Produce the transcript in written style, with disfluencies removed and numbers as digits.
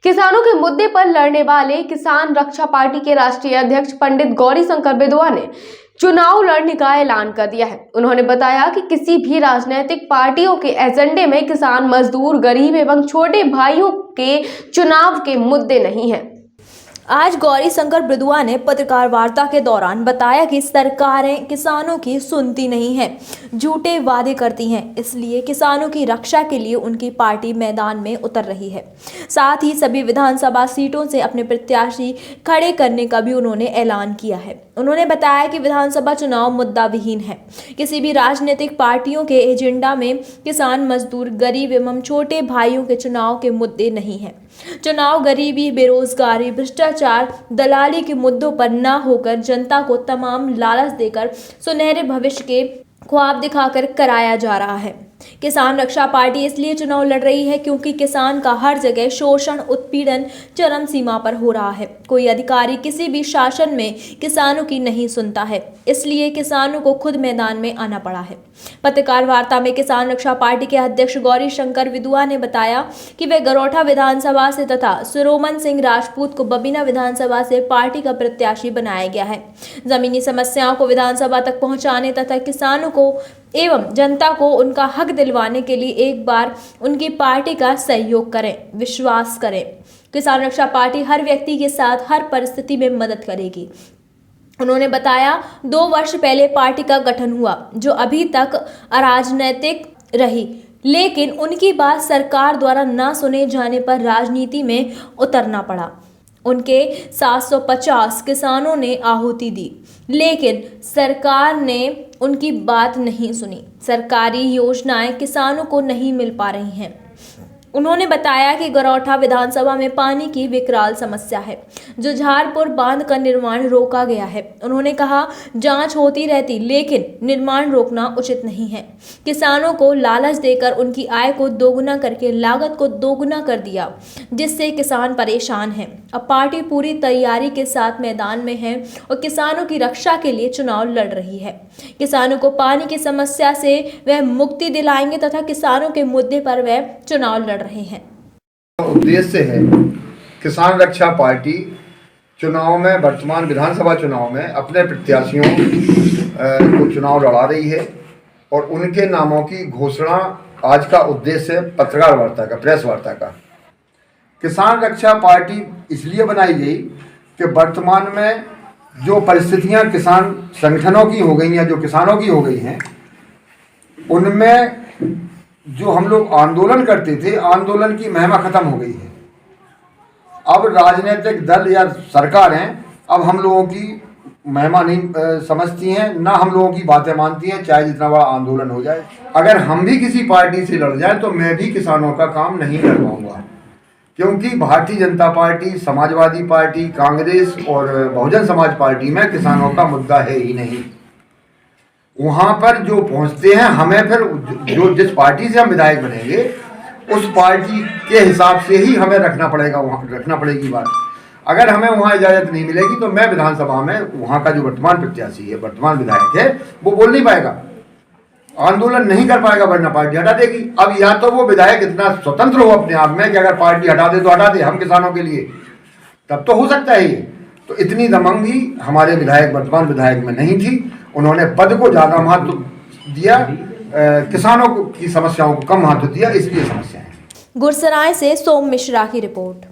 किसानों के मुद्दे पर लड़ने वाले किसान रक्षा पार्टी के राष्ट्रीय अध्यक्ष पंडित गौरीशंकर बिदुआ ने चुनाव लड़ने का ऐलान कर दिया है। उन्होंने बताया कि किसी भी राजनीतिक पार्टियों के एजेंडे में किसान, मजदूर, गरीब एवं छोटे भाइयों के चुनाव के मुद्दे नहीं हैं। आज गौरीशंकर बिदुआ ने पत्रकार वार्ता के दौरान बताया कि सरकारें किसानों की सुनती नहीं हैं, झूठे वादे करती हैं, इसलिए किसानों की रक्षा के लिए उनकी पार्टी मैदान में उतर रही है। साथ ही सभी विधानसभा सीटों से अपने प्रत्याशी खड़े करने का भी उन्होंने ऐलान किया है। उन्होंने बताया कि विधानसभा चुनाव मुद्दा विहीन है। किसी भी राजनीतिक पार्टियों के एजेंडा में किसान, मजदूर, गरीब एवं छोटे भाइयों के चुनाव के मुद्दे नहीं हैं। चुनाव गरीबी, बेरोजगारी, भ्रष्टाचार, दलाली के मुद्दों पर न होकर जनता को तमाम लालच देकर सुनहरे भविष्य के ख्वाब दिखाकर कराया जा रहा है। किसान रक्षा पार्टी इसलिए चुनाव लड़ रही है क्योंकि किसान का हर जगह शोषण, उत्पीड़न चरम सीमा पर हो रहा है। कोई अधिकारी किसी भी शासन में किसानों की नहीं सुनता है, इसलिए किसानों को खुद मैदान में आना पड़ा है। पत्रकार वार्ता में किसान रक्षा पार्टी के अध्यक्ष गौरीशंकर बिदुआ ने बताया कि वे गरोठा विधानसभा से तथा सुरोमन सिंह राजपूत को बबीना विधानसभा से पार्टी का प्रत्याशी बनाया गया है। जमीनी समस्याओं को विधानसभा तक पहुंचाने तथा किसानों को एवं जनता को उनका हक दिलवाने के लिए एक बार उनकी पार्टी का सहयोग करें, विश्वास करें। किसान रक्षा पार्टी हर व्यक्ति के साथ हर परिस्थिति में मदद करेगी। उन्होंने बताया 2 वर्ष पहले पार्टी का गठन हुआ, जो अभी तक अराजनैतिक रही, लेकिन उनकी बात सरकार द्वारा न सुने जाने पर राजनीति में उतरना पड़ा। उनके 750 किसानों ने आहुति दी, लेकिन सरकार ने उनकी बात नहीं सुनी। सरकारी योजनाएं किसानों को नहीं मिल पा रही हैं। उन्होंने बताया कि गरोठा विधानसभा में पानी की विकराल समस्या है, जो झारपुर बांध का निर्माण रोका गया है। उन्होंने कहा, जांच होती रहती, लेकिन निर्माण रोकना उचित नहीं है। किसानों को लालच देकर उनकी आय को दोगुना करके लागत को दोगुना कर दिया, जिससे किसान परेशान हैं। अब पार्टी पूरी तैयारी के साथ मैदान में है और किसानों की रक्षा के लिए चुनाव लड़ रही है। किसानों को पानी की समस्या से वह मुक्ति दिलाएंगे तथा किसानों के मुद्दे पर वह चुनाव लड़ रहे हैं। उद्देश्य है किसान रक्षा पार्टी चुनाव में, वर्तमान विधानसभा चुनाव में अपने प्रत्याशियों को चुनाव लड़ा रही है और उनके नामों की घोषणा आज का उद्देश्य है पत्रकार वार्ता का, प्रेस वार्ता का। किसान रक्षा पार्टी इसलिए बनाई गई कि वर्तमान में जो परिस्थितियां किसान संगठनों की हो गई हैं, जो किसानों की हो गई हैं, उनमें जो हम लोग आंदोलन करते थे, आंदोलन की महिमा खत्म हो गई है। अब राजनीतिक दल या सरकारें अब हम लोगों की महिमा नहीं समझती हैं, ना हम लोगों की बातें मानती हैं, चाहे जितना बड़ा आंदोलन हो जाए। अगर हम भी किसी पार्टी से लड़ जाए तो मैं भी किसानों का काम नहीं कर पाऊंगा, क्योंकि भारतीय जनता पार्टी, समाजवादी पार्टी, कांग्रेस और बहुजन समाज पार्टी में किसानों का मुद्दा है ही नहीं। वहाँ पर जो पहुँचते हैं, हमें फिर जो जिस पार्टी से हम विधायक बनेंगे उस पार्टी के हिसाब से ही हमें रखना पड़ेगा, वहाँ रखना पड़ेगी बात। अगर हमें वहाँ इजाज़त नहीं मिलेगी तो मैं विधानसभा में वहाँ का जो वर्तमान प्रत्याशी है, वर्तमान विधायक है, वो बोल नहीं पाएगा, आंदोलन नहीं कर पाएगा, वरना पार्टी हटा देगी। अब या तो वो विधायक इतना स्वतंत्र हो अपने आप में कि अगर पार्टी हटा दे तो हटा दे, हम किसानों के लिए, तब तो हो सकता है ये। तो इतनी दमंगी हमारे विधायक, वर्तमान विधायक में नहीं थी। उन्होंने पद को ज़्यादा महत्व दिया, किसानों की समस्याओं को कम महत्व दिया, इसलिए समस्या है। गुरसराय से सोम मिश्रा की रिपोर्ट।